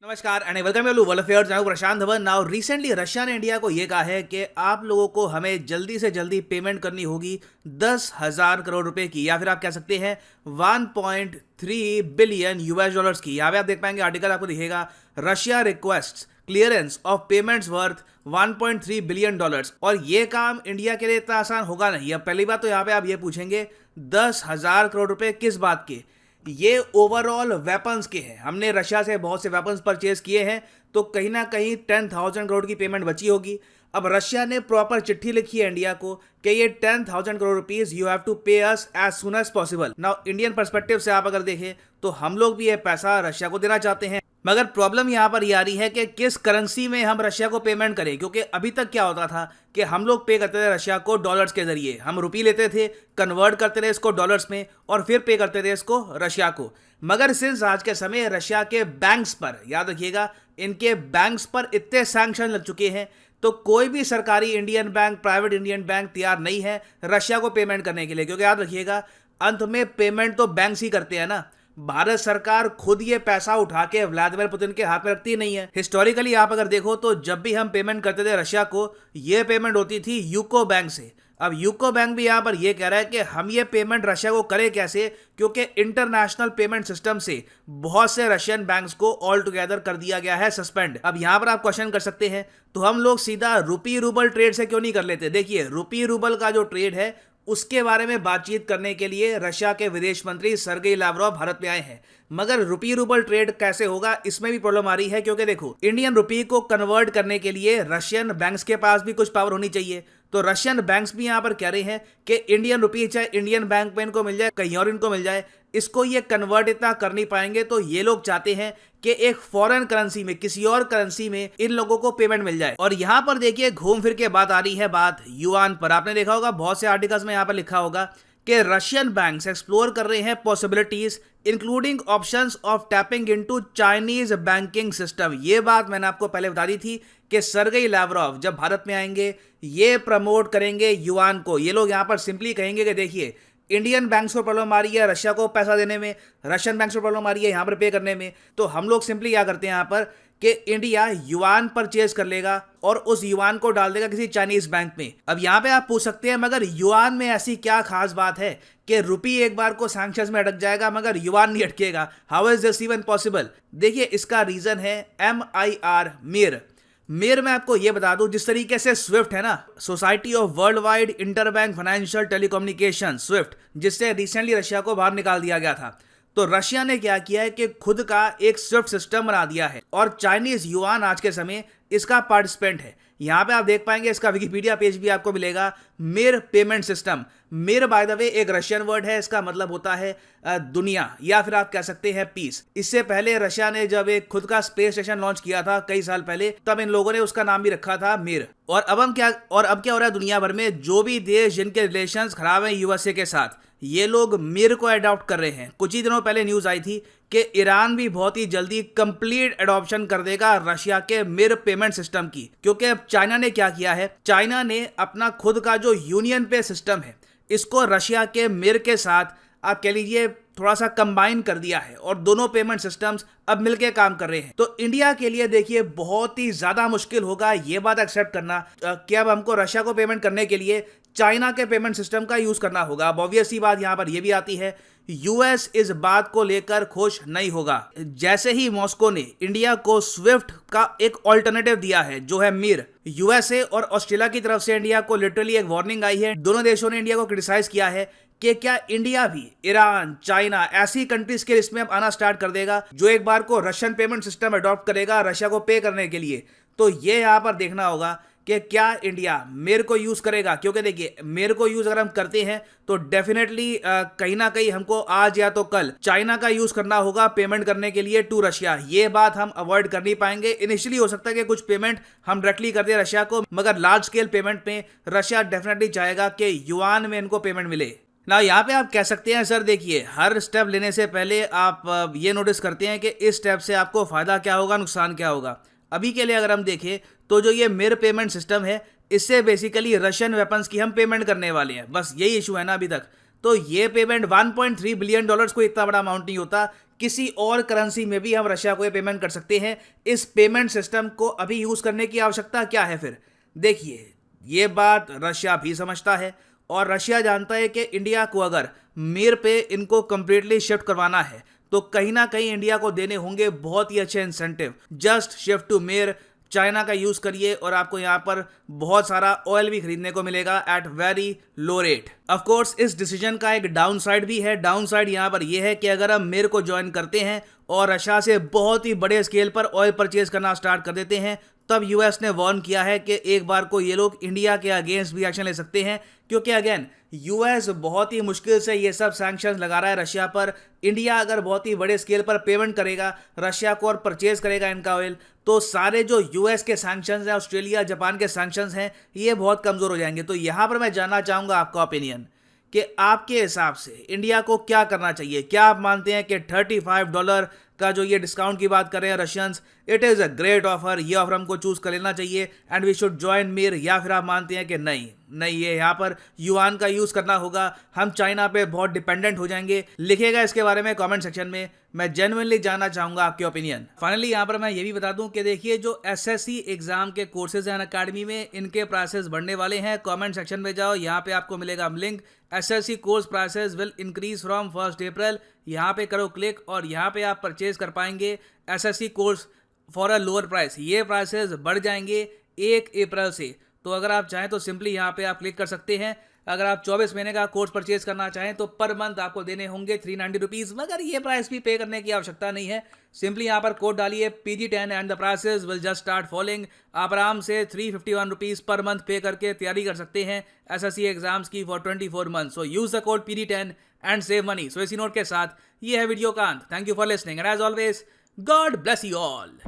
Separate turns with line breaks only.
नमस्कार and welcome to world affairs. मैं हूं Prashant Dhawan. Now recently Russia ने इंडिया को यह कहा है कि आप लोगों को हमें जल्दी से जल्दी पेमेंट करनी होगी 10,000 करोड़ रुपए की, या फिर आप कह सकते हैं 1.3 बिलियन यूएस डॉलर्स की। यहाँ पे आप देख पाएंगे आर्टिकल आपको दिखेगा, Russia request clearance of payments worth 1.3 billion dollars. और ये काम इंडिया के लिए इतना आसान होगा नहीं। अब पहली बात तो यहाँ पे आप ये पूछेंगे 10,000 करोड़ रुपए किस बात के? ये ओवरऑल वेपन्स के हैं। हमने रशिया से बहुत से वेपन्स परचेज किए हैं, तो कहीं ना कहीं 10,000 करोड़ की पेमेंट बची होगी। अब रशिया ने प्रॉपर चिट्ठी लिखी है इंडिया को कि ये 10,000 crore rupees you have to pay us as soon as possible. Now Indian perspective से आप अगर देखें तो हम लोग भी ये पैसा रशिया को देना चाहते हैं, मगर प्रॉब्लम यहाँ पर ये आ रही है कि किस करेंसी में हम रशिया को पेमेंट करें। क्योंकि अभी तक क्या होता था कि हम लोग पे करते थे रशिया को डॉलर्स के जरिए, हम रुपये लेते थे, कन्वर्ट करते थे इसको डॉलर्स में और फिर पे करते थे इसको रशिया को। मगर सिंस आज के समय रशिया के बैंक्स पर, याद रखिएगा, इनके बैंक्स पर इतने सैंक्शन लग चुके हैं, तो कोई भी सरकारी Indian bank, private Indian bank तैयार नहीं है रशिया को पेमेंट करने के लिए। क्योंकि याद रखिएगा, अंत में पेमेंट तो बैंक्स ही करते हैं ना। भारत सरकार खुद ये पैसा उठा के व्लादिमीर पुतिन के हाथ में रखती नहीं है। हिस्टोरिकली आप अगर देखो तो जब भी हम पेमेंट करते थे रशिया को, ये पेमेंट होती थी यूको बैंक से। अब यूको बैंक भी यहाँ पर ये कह रहा है कि हम ये पेमेंट रशिया को करें कैसे, क्योंकि इंटरनेशनल पेमेंट सिस्टम से बहुत से रशियन बैंक्स को ऑल टुगेदर कर दिया गया है सस्पेंड। अब यहाँ पर आप क्वेश्चन कर सकते हैं, तो हम लोग सीधा रुपी रूबल ट्रेड से क्यों नहीं कर लेते? देखिए, रुपी रूबल का जो ट्रेड है उसके बारे में बातचीत करने के लिए रशिया के विदेश मंत्री सर्गेई लावरोव भारत में आए हैं। मगर रुपी रूबल ट्रेड कैसे होगा, इसमें भी प्रॉब्लम आ रही है। क्योंकि देखो, इंडियन रुपी को कन्वर्ट करने के लिए रशियन बैंक्स के पास भी कुछ पावर होनी चाहिए। तो रशियन बैंक्स भी यहां पर कह रहे हैं कि इंडियन रुपी चाहे इंडियन बैंक में इनको मिल जाए, कहीं और इनको मिल जाए, इसको ये कन्वर्ट इतना कर नहीं पाएंगे। तो ये लोग चाहते हैं कि एक फॉरेन करेंसी में, किसी और करेंसी में इन लोगों को पेमेंट मिल जाए। और यहां पर देखिए, घूम फिर के बात आ रही है बात युआन पर। आपने देखा होगा बहुत से आर्टिकल्स में यहां पर लिखा होगा कि रशियन बैंक्स एक्सप्लोर कर रहे हैं possibilities including options of tapping into Chinese banking system. ये बात मैंने आपको पहले बता दी थी कि सर्गेई लावरोव जब भारत में आएंगे ये प्रमोट करेंगे युआन को। ये लोग यहां पर सिंपली कहेंगे कि देखिए, इंडियन बैंक्स को प्रॉब्लम आ रही है रशिया को पैसा देने में, रशियन बैंक्स को प्रॉब्लम आ रही है यहाँ पर पे करने में, तो हम लोग सिंपली क्या करते हैं यहाँ पर कि इंडिया युआन परचेज कर लेगा और उस युआन को डाल देगा किसी चाइनीज बैंक में। अब यहाँ पे आप पूछ सकते हैं, मगर युआन में ऐसी क्या खास बात है कि रुपी एक बार को सैंक्शंस में अटक जाएगा मगर युआन नहीं अटकेगा? How is this even possible? देखिए, इसका रीजन है MIR, मिर। मेयर मैं आपको ये बता दूं, जिस तरीके से स्विफ्ट है ना, society of world wide interbank financial telecommunication, Swift, जिससे रिसेंटली रशिया को बाहर निकाल दिया गया था, तो रशिया ने क्या किया है कि खुद का एक स्विफ्ट सिस्टम बना दिया है और चाइनीज युआन आज के समय इसका पार्टिसिपेंट है। यहां पे आप देख पाएंगे, इसका विकिपीडिया पेज भी आपको मिलेगा, मिर पेमेंट सिस्टम। मिर बाय द वे एक रशियन वर्ड है, इसका मतलब होता है दुनिया, या फिर आप कह सकते हैं पीस। इससे पहले रशिया ने जब एक खुद का स्पेस स्टेशन लॉन्च किया था कई साल पहले, तब इन लोगों ने उसका नाम भी रखा था मिर। और अब क्या हो रहा है दुनिया भर में, जो भी देश जिनके रिलेशंस खराब हैं यूएसए के साथ, ये लोग मिर को अडॉप्ट कर रहे हैं। कुछ ही दिनों पहले न्यूज आई थी कि ईरान भी बहुत ही जल्दी कंप्लीट एडॉप्शन कर देगा रशिया के मिर पेमेंट सिस्टम की। क्योंकि अब चाइना ने क्या किया है, चाइना ने अपना खुद का जो यूनियन पे सिस्टम है इसको रशिया के मिर के साथ आप कह लीजिए थोड़ा सा कंबाइन कर दिया है और दोनों पेमेंट सिस्टम्स अब मिलके काम कर रहे हैं। तो इंडिया के लिए देखिए बहुत ही ज्यादा मुश्किल होगा ये बात एक्सेप्ट करना कि अब हमको रशिया को पेमेंट करने के लिए चाइना के पेमेंट सिस्टम का यूज करना होगा। अब ऑब्वियस ही बात यहां पर यह भी आती है, यूएस इस बात को लेकर खुश नहीं होगा। जैसे ही मॉस्को ने इंडिया को स्विफ्ट का एक ऑल्टरनेटिव दिया है जो है मिर, यूएसए और ऑस्ट्रेलिया की तरफ से इंडिया को लिटरली एक वार्निंग आई है। दोनों देशों ने इंडिया को क्रिटिसाइज किया है कि क्या इंडिया भी ईरान, चाइना, ऐसी कंट्रीज के लिस्ट में अब आना स्टार्ट कर देगा जो एक बार को रशियन पेमेंट सिस्टम अडॉप्ट करेगा रशिया को पे करने के लिए। तो ये यहां पर देखना होगा कि क्या इंडिया मेर को यूज करेगा। क्योंकि देखिए, मेर को यूज अगर हम करते हैं तो डेफिनेटली कहीं ना कहीं हमको आज या तो कल चाइना का यूज करना होगा पेमेंट करने के लिए टू रशिया। ये बात हम अवॉइड कर नहीं पाएंगे। इनिशियली हो सकता है कि कुछ पेमेंट हम डायरेक्टली कर दें रशिया को, मगर लार्ज स्केल पेमेंट में रशिया डेफिनेटली चाहेगा कि युआन में इनको पेमेंट मिले ना। यहाँ पे आप कह सकते हैं सर देखिए, हर स्टेप लेने से पहले आप ये नोटिस करते हैं कि इस स्टेप से आपको फायदा क्या होगा, नुकसान क्या होगा। अभी के लिए अगर हम देखें तो जो ये मिर पेमेंट सिस्टम है, इससे बेसिकली रशियन वेपन्स की हम पेमेंट करने वाले हैं, बस यही इशू है ना अभी तक। तो ये पेमेंट 1.3 बिलियन डॉलर्स को इतना बड़ा अमाउंट नहीं होता। किसी और करेंसी में भी हम रशिया को ये पेमेंट कर सकते हैं। इस पेमेंट सिस्टम को अभी यूज करने की आवश्यकता क्या है फिर? देखिए, ये बात रशिया भी समझता है और रशिया जानता है कि इंडिया को अगर मिर पे इनको कंप्लीटली शिफ्ट करवाना है तो कहीं ना कहीं इंडिया को देने होंगे बहुत ही अच्छे इंसेंटिव। जस्ट शिफ्ट टू मिर, चाइना का यूज करिए और आपको यहाँ पर बहुत सारा ऑयल भी खरीदने को मिलेगा at very low rate. Of course इस डिसीजन का एक डाउन साइड भी है। डाउन साइड यहाँ पर यह है कि अगर हम मिर को ज्वाइन करते हैं और रशिया से बहुत ही बड़े स्केल पर ऑयल परचेज करना स्टार्ट कर देते हैं, तब यूएस ने वार्न किया है कि एक बार को ये लोग इंडिया के अगेंस्ट भी एक्शन ले सकते हैं, क्योंकि अगेन यूएस बहुत ही मुश्किल से ये सब सैंक्शंस लगा रहा है रशिया पर। इंडिया अगर बहुत ही बड़े स्केल पर पेमेंट करेगा रशिया को और परचेज करेगा इनका ऑयल, तो सारे जो यूएस के सैंक्शंस हैं, ऑस्ट्रेलिया जापान के सैंक्शंस हैं, ये बहुत कमजोर हो जाएंगे। तो यहां पर मैं जानना चाहूंगा आपका ओपिनियन कि आपके हिसाब से इंडिया को क्या करना चाहिए। क्या आप मानते हैं कि $35 का जो ये डिस्काउंट की बात कर रहे हैं Russians, it is a great offer, ये ऑफर हमको चूज कर लेना चाहिए एंड वी शुड ज्वाइन मिर, या फिर आप मानते हैं कि नहीं ये यहाँ पर युआन का यूज करना होगा, हम चाइना पे बहुत डिपेंडेंट हो जाएंगे? लिखिएगा इसके बारे में कमेंट सेक्शन में, मैं जेन्युइनली जानना चाहूंगा आपके ओपिनियन। फाइनली यहाँ पर मैं ये भी बता दूं कि देखिए जो एसएससी एग्जाम के कोर्सेज हैं अकेडमी में, इनके प्राइसेस बढ़ने वाले हैं। कमेंट सेक्शन में जाओ, यहाँ पे आपको मिलेगा link. SSC course prices will increase from 1 अप्रैल, यहाँ पे करो क्लिक और यहाँ पे आप परचेज कर पाएंगे SSC course for a lower price. ये प्राइसेस बढ़ जाएंगे 1 अप्रैल से। तो अगर आप चाहें तो सिंपली यहाँ पे आप क्लिक कर सकते हैं। अगर आप 24 महीने का कोर्स परचेज करना चाहें तो पर मंथ आपको देने होंगे 390 रुपीज़, मगर ये प्राइस भी पे करने की आवश्यकता नहीं है। सिंपली यहाँ पर कोड डालिए PG10 and the prices will just start following. आप आराम से 351 रुपीज़ पर मंथ पे करके तैयारी कर सकते हैं एसएससी एग्जाम्स की for 24 month. So use the code PG10 and save money. So इसी नोट के साथ ये है वीडियो का अंत। Thank you for listening and as always God bless you all.